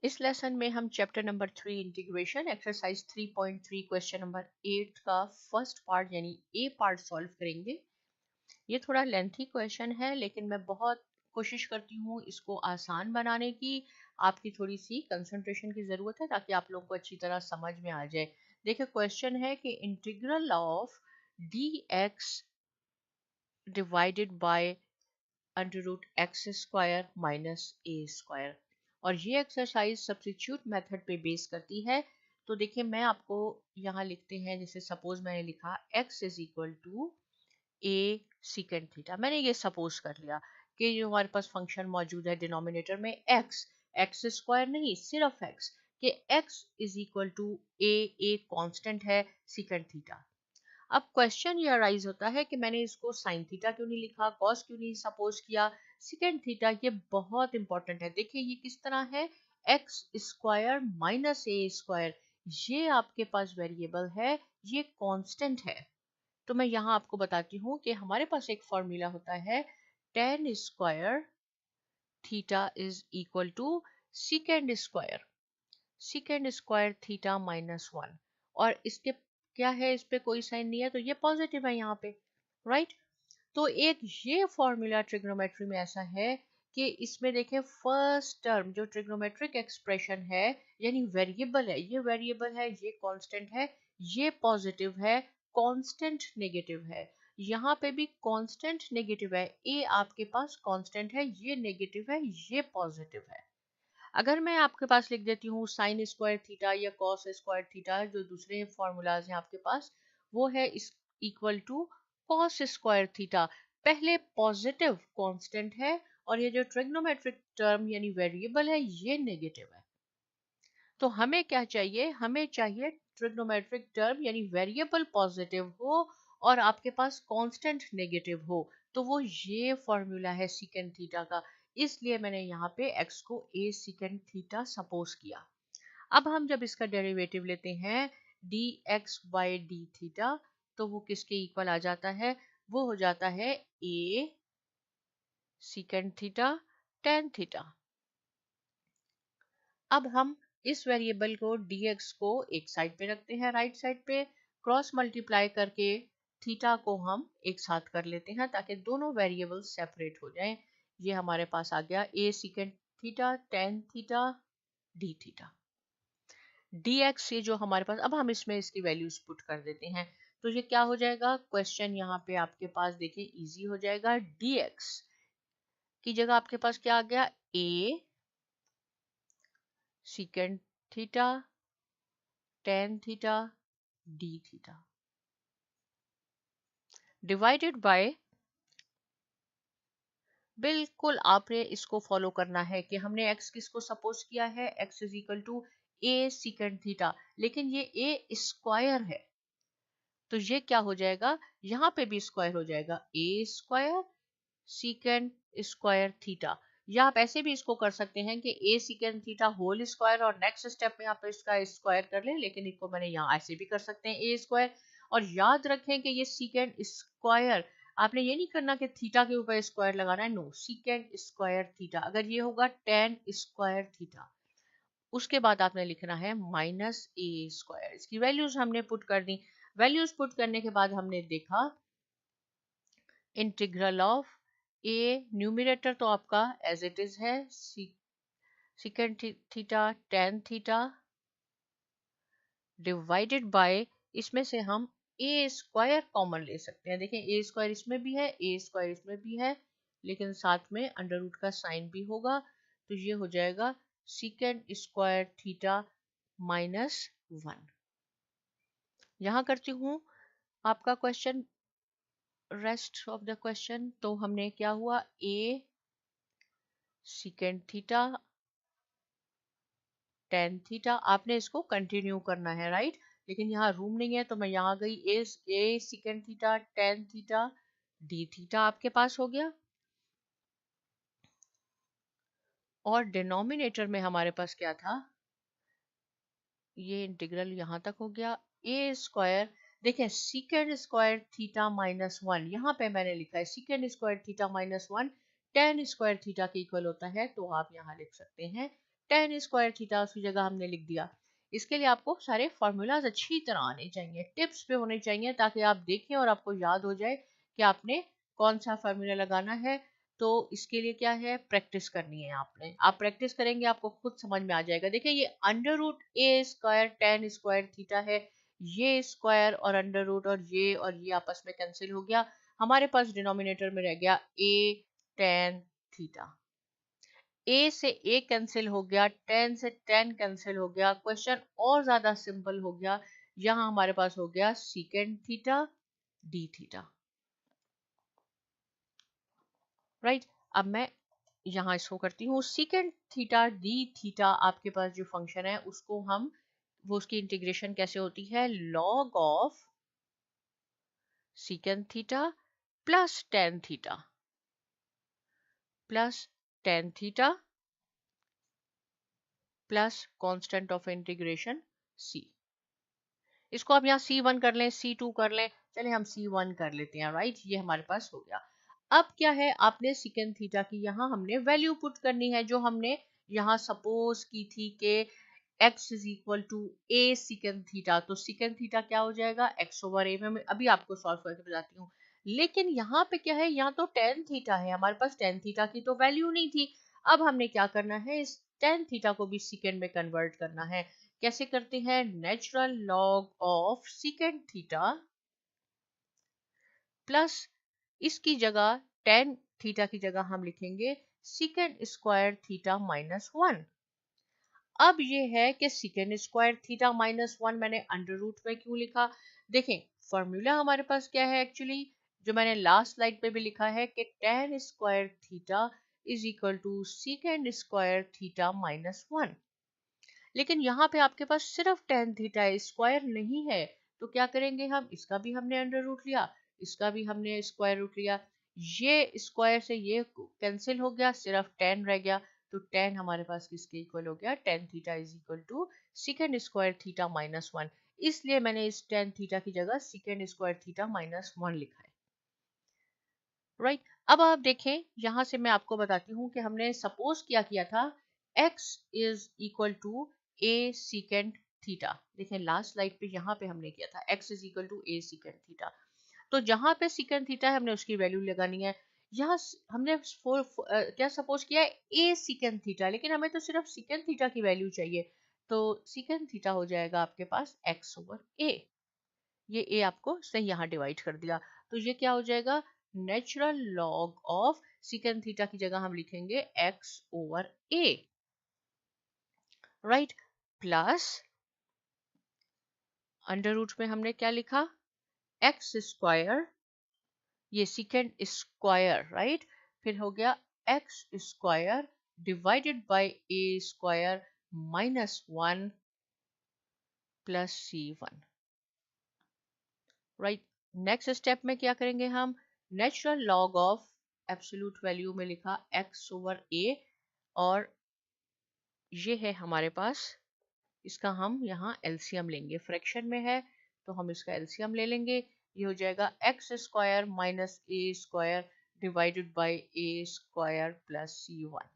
इस लेसन में हम chapter number 3 integration exercise 3.3 question number 8 का फर्स्ट पार्ट यानी ए पार्ट सॉल्व करेंगे। ये थोड़ा लेंथी क्वेश्चन है लेकिन मैं बहुत कोशिश करती हूँ इसको आसान बनाने की। आपकी थोड़ी सी कंसंट्रेशन की ज़रूरत है ताकि आप लोगों को अच्छी तरह समझ में आ जाए। देखिए क्वेश्चन है कि integral of d x divided by under root x square minus a square, और ये एक्सरसाइज सब्स्टिट्यूट मेथड पे बेस करती है। तो देखिए मैं आपको यहाँ लिखते हैं, जैसे सपोज मैंने लिखा x is equal to a secant theta. मैंने ये सपोज कर लिया कि जो हमारे पास फंक्शन मौजूद है डिनोमिनेटर में एक्स स्क्वायर नहीं सिर्फ x, कि x is equal to a constant है सीकेंड थीटा। अब क्वेश्चन ये अराइज होता है कि मैंने इसको साइन थीटा क्यों नहीं लिखा, कॉस क्यों नहीं सपोज किया, सेकेंड थीटा। ये बहुत इंपॉर्टेंट है। देखिए ये किस तरह है, x square minus a square, ये आपके पास वेरिएबल है, ये कांस्टेंट है। तो मैं यहाँ आपको बताती हूँ कि हमारे पास एक फॉर्मूला होता है tan square theta is equal to secant square theta minus one, और इसके क्या है, इस पे कोई साइन नहीं है तो ये पॉजिटिव है यहाँ पे, राइट। तो एक ये फॉर्मूला ट्रिग्नोमेट्री में ऐसा है कि इसमें देखें फर्स्ट टर्म जो ट्रिग्नोमेट्रिक एक्सप्रेशन है यानी वेरिएबल है, ये वेरिएबल है, ये कांस्टेंट है, ये पॉजिटिव है, कांस्टेंट नेगेटिव है। यहाँ पे भी कांस्टेंट नेगेटिव है, ए आपके पास कांस्टेंट है, ये नेगेटिव है, ये पॉजिटिव है। अगर मैं आपके पास लिख देती हूँ साइन स्क्वायर थीटा या कॉस स्क्वायर थीटा, जो दूसरे फॉर्मूलाज हैं आपके पास, वो है is equal to cos square theta. पहले पॉजिटिव कांस्टेंट है और ये जो ट्रिग्नोमेट्रिक टर्म यानी वेरिएबल है ये नेगेटिव है। तो हमें क्या चाहिए, हमें चाहिए ट्रिग्नोमेट्रिक टर्म यानी वेरिएबल पॉजिटिव हो और आपके पास कांस्टेंट नेगेटिव हो। तो वो ये फॉर्मूला है सीकेंड थीटा का, इसलिए मैंने यहाँ पे x को a सीकेंड थीटा सपोज किया। अब हम जब इसका डेरिवेटिव लेते हैं dx बाई डी थीटा, तो वो किसके इक्वल आ जाता है, वो हो जाता है a secant theta tan theta. अब हम इस वेरिएबल को dx को एक साइड पे रखते हैं, राइट साइड पे क्रॉस मल्टीप्लाई करके थीटा को हम एक साथ कर लेते हैं ताकि दोनों वेरिएबल सेपरेट हो जाएं। ये हमारे पास आ गया a secant theta tan theta d theta. dx से जो हमारे पास, अब हम इसमें इसकी वैल्यूज पुट कर देते हैं तो ये क्या हो जाएगा, क्वेश्चन यहाँ पे आपके पास देखिए इजी हो जाएगा। dx की जगह आपके पास क्या आ गया, a secant theta tan theta d theta divided by, बिल्कुल आपने इसको फॉलो करना है कि हमने x किसको सपोज किया है, x is equal to a secant theta, लेकिन ये a स्क्वायर है तो ये क्या हो जाएगा, यहाँ पे भी स्क्वायर हो जाएगा, a स्क्वायर सीकेंड स्क्वायर थीटा। या आप ऐसे भी इसको कर सकते हैं कि a secant theta whole square और नेक्स्ट स्टेप में आप इसका स्क्वायर कर लें, लेकिन इसको मैंने यहाँ ऐसे भी कर सकते हैं a स्क्वायर। और याद रखें कि ये सीकेंड स्क्वायर, आपने ये नहीं करना कि थीटा के ऊपर स्क्वायर लगाना है, नो, सीकेंड स्क्वायर थीटा। अगर ये होगा tan स्क्वायर थीटा, उसके बाद आपने लिखना है माइनस ए स्क्वायर। इसकी वैल्यूज हमने पुट कर दी। वैल्यूज पुट करने के बाद हमने देखा इंटीग्रल ऑफ ए, न्यूमरेटर तो आपका एज इट इज है secant theta tan theta divided by, इसमें से हम ए स्क्वायर कॉमन ले सकते हैं। देखें ए स्क्वायर इसमें भी है, ए स्क्वायर इसमें भी है, लेकिन साथ में अंडर रूट का साइन भी होगा, तो ये हो जाएगा सीकेंड स्क्वायर थीटा माइनस वन। यहाँ करती हूँ आपका question, rest of the question. तो हमने क्या हुआ, ए सीकेंड थीटा tan थीटा, आपने इसको कंटिन्यू करना है, राइट। लेकिन यहाँ रूम नहीं है तो मैं यहाँ गई, a secant theta tan theta d theta आपके पास हो गया, और डिनोमिनेटर में हमारे पास क्या था, ये इंटीग्रल यहाँ तक हो गया, ए स्क्वायर। देखें सीकेंड स्क्वायर थीटा माइनस वन, यहाँ पे मैंने लिखा है सीकेंड square theta minus one tan square theta के इक्वल होता है, तो आप यहाँ लिख सकते हैं tan स्क्वायर थीटा उसकी जगह हमने लिख दिया। इसके लिए आपको सारे फॉर्मूलाज अच्छी तरह आने चाहिए, टिप्स पे होने चाहिए, ताकि आप देखें और आपको याद हो जाए कि आपने कौन सा फॉर्मूला लगाना है। तो इसके लिए क्या है, प्रैक्टिस करनी है आपने। आप प्रैक्टिस करेंगे आपको खुद समझ में आ जाएगा। देखिए ये अंडर रूट ए स्क्वायर tan स्क्वायर थीटा है, ये स्क्वायर और अंडर रूट और ये आपस में कैंसिल हो गया। हमारे पास डिनोमिनेटर में रह गया a tan थीटा। a से a कैंसिल हो गया, tan से tan कैंसिल हो गया। क्वेश्चन और ज्यादा सिंपल हो गया। यहां हमारे पास हो गया secant theta d theta. Right, अब मैं यहाँ इसको करती हूँ सीकेंड थीटा d थीटा। आपके पास जो फंक्शन है उसको हम, वो उसकी इंटीग्रेशन कैसे होती है, log of secant theta plus tan theta plus constant of integration c। इसको आप यहाँ C1 कर लें, C2 कर लें, चले हम C1 कर लेते हैं। राइट, ये हमारे पास हो गया। अब क्या है, आपने सीकेंड थीटा की यहाँ हमने वैल्यू पुट करनी है, जो हमने यहाँ सपोज की थी कि x is equal to a secant theta. तो सीकेंड थीटा क्या हो जाएगा, x ओवर a। में अभी आपको सॉल्व करके बताती हूँ। लेकिन यहाँ पे क्या है, यहाँ तो tan थीटा है, हमारे पास tan थीटा की तो वैल्यू नहीं थी। अब हमने क्या करना है, इस tan थीटा को भी सीकेंड में कन्वर्ट करना है। कैसे करते हैं, natural log of secant theta plus इसकी जगह tan थीटा की जगह हम लिखेंगे सीकेंड स्क्वायर थीटा -1। अब ये है कि सीकेंड स्क्वायर थीटा -1 मैंने अंडर रूट में क्यों लिखा। देखें फॉर्मूला हमारे पास क्या है एक्चुअली, जो मैंने लास्ट स्लाइड पे भी लिखा है कि tan square theta is equal to secant square theta -1। लेकिन यहाँ पे आपके पास सिर्फ tan थीटा है, स्क्वायर नहीं है। तो क्या करेंगे हम, इसका भी हमने अंडर रूट लिया, इसका भी हमने स्क्वायर रूट लिया। ये स्क्वायर से ये कैंसिल हो गया, सिर्फ tan रह गया। तो tan हमारे पास किसके इक्वल हो गया, tan theta is equal to secant square theta -1। इसलिए मैंने इस tan थीटा की जगह सीकेंड स्क्वायर थीटा -1 लिखा है। राइट, अब आप देखें यहां से मैं आपको बताती हूँ कि हमने सपोज किया था x is equal to a secant theta. देखें लास्ट स्लाइड पे यहाँ पे हमने किया था x is equal to a secant theta. तो जहां पे सीकेंड थीटा है हमने उसकी वैल्यू लगानी है। यहाँ हमने क्या सपोज किया है, a सीकेंड थीटा, लेकिन हमें तो सिर्फ सीकेंड थीटा की वैल्यू चाहिए। तो सीकेंड थीटा हो जाएगा आपके पास x ओवर a। ये a आपको सही यहाँ डिवाइड कर दिया। तो ये क्या हो जाएगा, natural log of secant theta की जगह हम लिखेंगे x over a। Right, plus under root में हमने क्या लिखा, x स्क्वायर, ये सीकेंड स्क्वायर। राइट, फिर हो गया x square divided by a square -1 plus c1। Right, next step में क्या करेंगे हम, natural log of absolute value में लिखा x ओवर a, और ये है हमारे पास, इसका हम यहाँ एलसीएम लेंगे, फ्रैक्शन में है तो हम इसका एलसीएम ले लेंगे। ये हो जाएगा x square minus a square divided by a square plus c1।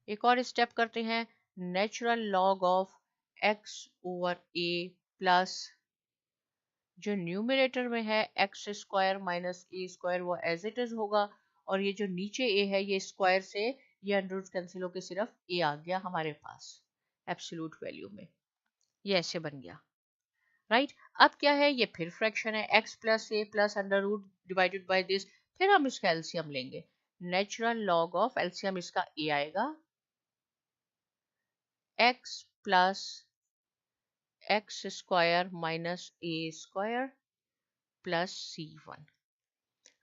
एक और स्टेप करते हैं, natural log of x over a plus जो न्यूमरेटर में है x square minus a square वो एज इट इज होगा, और ये जो नीचे a है ये स्क्वायर से ये अंडर रूट कैंसिल होकर सिर्फ a आ गया हमारे पास एब्सोल्यूट वैल्यू में। ये ऐसे बन गया। राइट, अब क्या है, ये फिर फ्रैक्शन है, x plus a plus under root divided by this. फिर हम इसका एलसीएम लेंगे, नेचुरल लॉग ऑफ एलसीएम इसका a आएगा, x plus x square minus a square plus c1।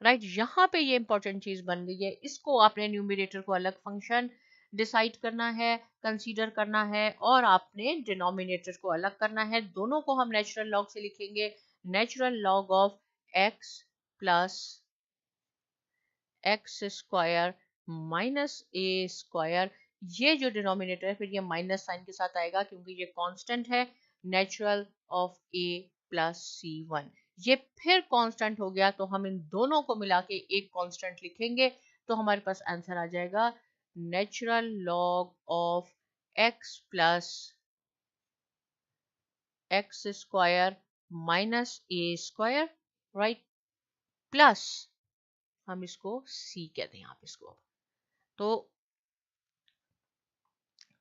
Right, यहाँ पे ये इंपॉर्टेंट चीज बन गई है, इसको आपने न्यूमरेटर को अलग फंक्शन डिसाइड करना है, कंसीडर करना है, और आपने डिनोमिनेटर को अलग करना है। दोनों को हम नेचुरल लॉग से लिखेंगे, natural log of x plus x square minus a square. ये जो डिनोमिनेटर है फिर ये माइनस साइन के साथ आएगा क्योंकि ये कांस्टेंट है, natural of a plus c1। ये फिर कांस्टेंट हो गया तो हम इन दोनों को मिला के एक कांस्टेंट लिखेंगे, तो हमारे पास आंसर आ जाएगा natural log of x plus x square minus a square, right, plus हम इसको सी कहते हैं आप इसको। तो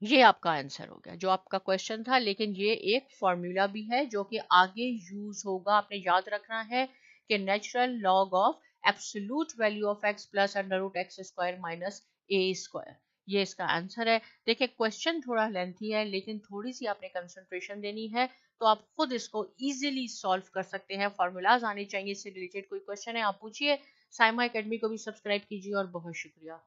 ये आपका आंसर हो गया जो आपका क्वेश्चन था, लेकिन ये एक फॉर्मूला भी है जो कि आगे यूज होगा। आपने याद रखना है कि natural log of absolute value of x plus under root x square minus a square, ये इसका आंसर है। देखिए क्वेश्चन थोड़ा लेंथी है, लेकिन थोड़ी सी आपने कंसंट्रेशन देनी है तो आप खुद इसको इजीली सॉल्व कर सकते हैं। फॉर्मूलाज आने चाहिए, इससे रिलेटेड कोई क्वेश्चन है आप पूछिए। साइमा एकेडमी को भी सब्सक्राइब कीजिए और बहुत शुक्रिया।